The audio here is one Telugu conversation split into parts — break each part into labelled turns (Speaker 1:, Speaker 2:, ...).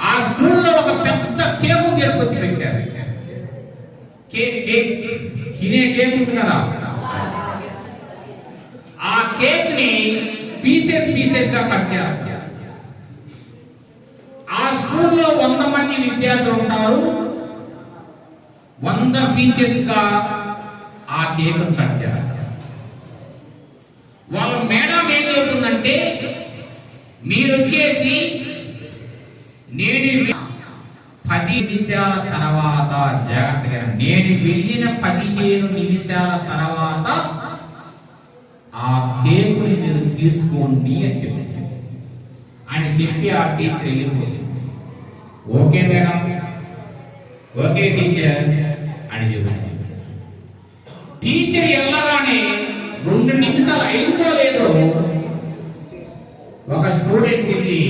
Speaker 1: ఆ స్కూల్లో ఒక పెద్ద కేకు తీసుకొచ్చి పెట్టారు. తినే కేక్ ఉంది కదా, ఆ కేక్ ని పీసెస్ గా కట్టారు. ఆ స్కూల్లో 100 మంది విద్యార్థులు ఉంటారు. 100 పీసెస్ గా ఆ కేక్ కట్టారు. వాళ్ళ మేడం ఏం చెబుతుందంటే, మీరు వచ్చేసి నేను 10 నిమిషాల తర్వాత జాగ్రత్తగా, నేను వెళ్ళిన 15 నిమిషాల తర్వాత ఆ కేకుని మీరు తీసుకోండి అని చెప్పి ఆ టీచర్ వెళ్ళిపోయింది. ఓకే మేడం, ఓకే టీచర్ అని చెప్పారు. టీచర్ వెళ్ళగానే 2 నిమిషాలు అయిందో లేదో ఒక స్టూడెంట్ వెళ్ళి,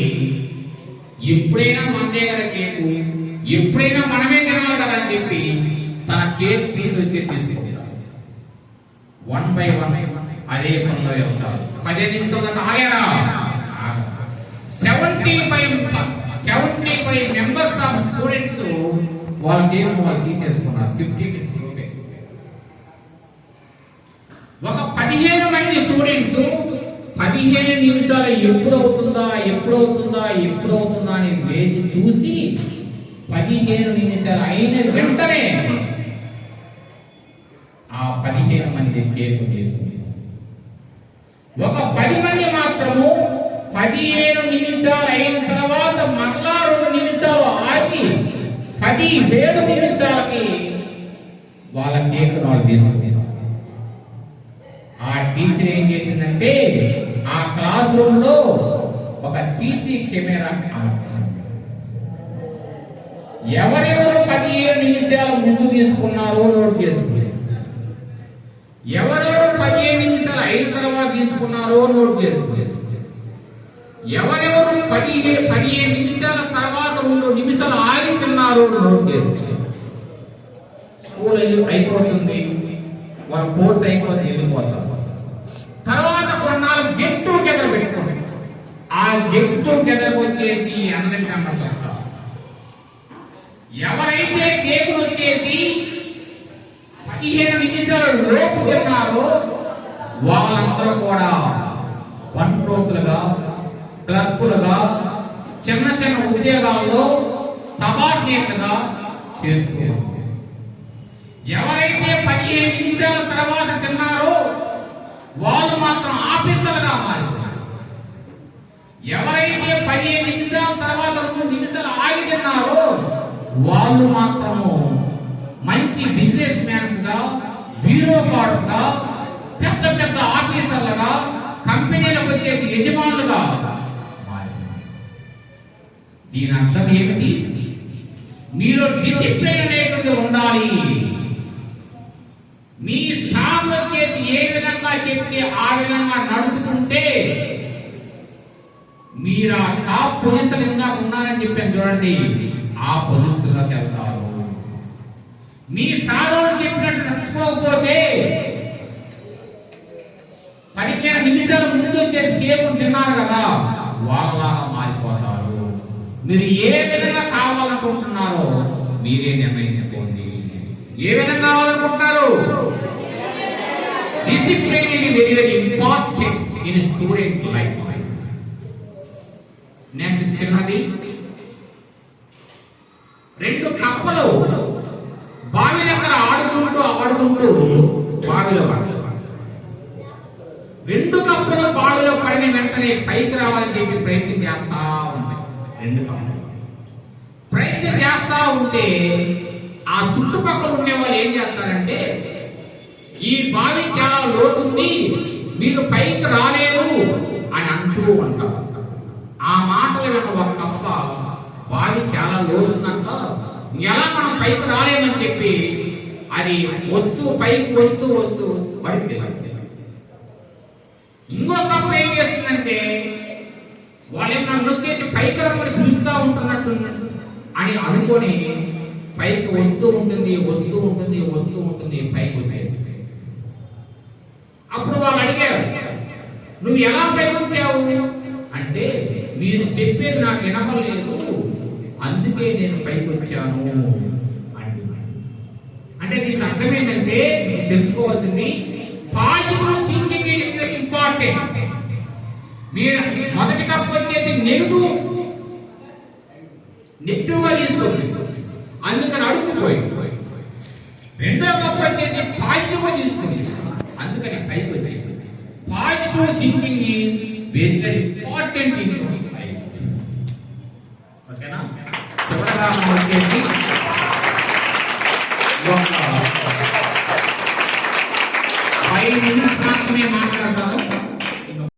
Speaker 1: ఎప్పుడైనా మనదే కదా కేకు, ఎప్పుడైనా మనమే తినాలి కదా అని చెప్పి తన కేక్ తీసుకొచ్చి తీసుకుంది. 1 by 1 అదే పనిలో వెళ్తారు. 15 నిమిషాల దాకా ఆగారా? 75 మెంబర్స్ ఆఫ్ స్టూడెంట్స్ వాళ్ళ కేక్ వాళ్ళు తీసేసుకున్నారు. 50 ఒక 15 మంది స్టూడెంట్స్ 15 నిమిషాలు ఎప్పుడవుతుందా అని వేచి చూసి 15 నిమిషాలు అయిన వెంటనే ఆ 15 మంది కేకు తీసుకుంది. ఒక 10 మంది మాత్రము 15 నిమిషాలు అయిన తర్వాత మరలా 2 నిమిషాలు ఆగి 17 నిమిషాలకి వాళ్ళ కేక్ వాళ్ళు తీసుకుంది. ఆ టీచర్ ఏం చేసిందంటే, ఆ క్లాస్ రూమ్ లో ఒక సీసీ కెమెరా అమర్చింది. ఎవరెవరు 15 నిమిషాలు ముందు తీసుకున్నారో నోట్ చేసుకుంది, ఎవరెవరు 15 నిమిషాలు అయిన తర్వాత తీసుకున్నారో నోట్ చేసుకుంది, ఎవరెవరు 15 నిమిషాల తర్వాత 2 నిమిషాలు ఆగి తిన్నారో నోట్ చేసుకుంది. స్కూల్ అయిపోతుంది, వాళ్ళ కోర్స్ అయిపోతుంది, వెళ్ళిపోతారు. తర్వాత కొన్నాళ్ళు గెట్ టుగెదర్ పెట్టుకోండి. ఆ గెట్ టుగెదర్ వచ్చేసి అందరికీ అన్నారు, ఎవరైతే కేకులు వచ్చేసి 15 నిమిషాల లోపు తిన్నారో వాళ్ళందరూ కూడా పంట్రోతులుగా, క్లర్కులుగా, చిన్న చిన్న ఉద్యోగాల్లో సబార్డినేట్లుగా చేస్తున్నారు. ఎవరైతే 15 నిమిషాల తర్వాత తిన్నారో వాళ్ళు మాత్రం ఆఫీసర్లుగా మారుతున్నారు. ఎవరైతే 15 నిమిషాల తర్వాత 2 నిమిషాలు ఆగి తిన్నారో వాళ్ళు మాత్రము మంచి బిజినెస్ మ్యాన్స్ గా, బ్యూరోక్రాట్స్ గా, పెద్ద పెద్ద ఆఫీసర్లుగా, కంపెనీలకు వచ్చేసి యజమానులుగా మారుతున్నారు. దీని అర్థం ఏమిటి? మీలో డిసిప్లిన్ అనేటువంటిది ఉండాలి. మీ సార్ వచ్చేసి ఏ విధంగా చెప్తే ఆ విధంగా నడుచుకుంటే మీరు ఆ టాప్ పొజిషన్ ఇందాక ఉన్నారని చెప్పాను చూడండి, ఆ పొజిషన్లోకి వెళ్తారు. మీ సార్ చెప్పినట్టు నడుచుకోకపోతే 15 నిమిషాల ముందు వచ్చేసి కేకులు తిన్నారు కదా, వాళ్ళలాగా మారిపోతారు. మీరు ఏ విధంగా కావాలనుకుంటున్నారో మీరే నిర్ణయించుకోండి. ఏ విధంగా కావాలనుకుంటున్నారు? డిసిప్లిన్ ఇది very very important in student life. Next చిన్నది, 2 కప్పలు బావి దగ్గర ఆడుకుంటూ బావిలో పడ్డాయి. 2 కప్పలు బావిలో పడిన వెంటనే పైకి రావాలని చెప్పి ప్రయత్నం చేస్తా ఉన్నాయి. 2 కప్పలు ప్రయత్నం చేస్తా ఉంటే ఆ చుట్టుపక్కల ఉండే వాళ్ళు ఏం చేస్తారంటే, ఈ బావి చాలా లోతుంది, మీరు పైకి రాలేరు అని అంటూ ఉంటారు. ఆ మాటలు విన్న ఒక కప్ప, బావి చాలా లోతుందంట, ఎలా మనం పైకి రాలేమని చెప్పి అది పైకి వస్తూ పడిపోయింది. ఇంకో కప్ప ఏం చేస్తుందంటే, వాళ్ళేం నన్ను వచ్చేసి పైకి రమ్మని పిలుస్తూ ఉంటున్నట్టు అని అనుకొని పైకి వస్తూ ఉంటుంది పైకి వచ్చేది. అప్పుడు వాళ్ళు అడిగారు, నువ్వు ఎలా పైకి వచ్చావు అంటే, మీరు చెప్పేది నాకు వినపలేదు, అందుకే నేను పైకి వచ్చాను అంటున్నాడు. అంటే దీనికి అర్థం ఏంటంటే తెలుసుకోవాల్సింది పాజిటివ్ థింకింగ్ ఈజ్ ఇంపార్టెంట్. మీరు మొదటి కప్పు వచ్చేసి నెగిటివ్ గా తీసుకోండి, అందుకని అడుక్కుపోయి. రెండో కప్పు వచ్చేసి పాజిటివ్ గా తీసుకోండి, అందుకని పైకి వచ్చేది. Positive thinking is very very important in your life. ఓకేనా? చివరగా మనం వచ్చేసి ఒక 5 నిమిషాలు మాత్రమే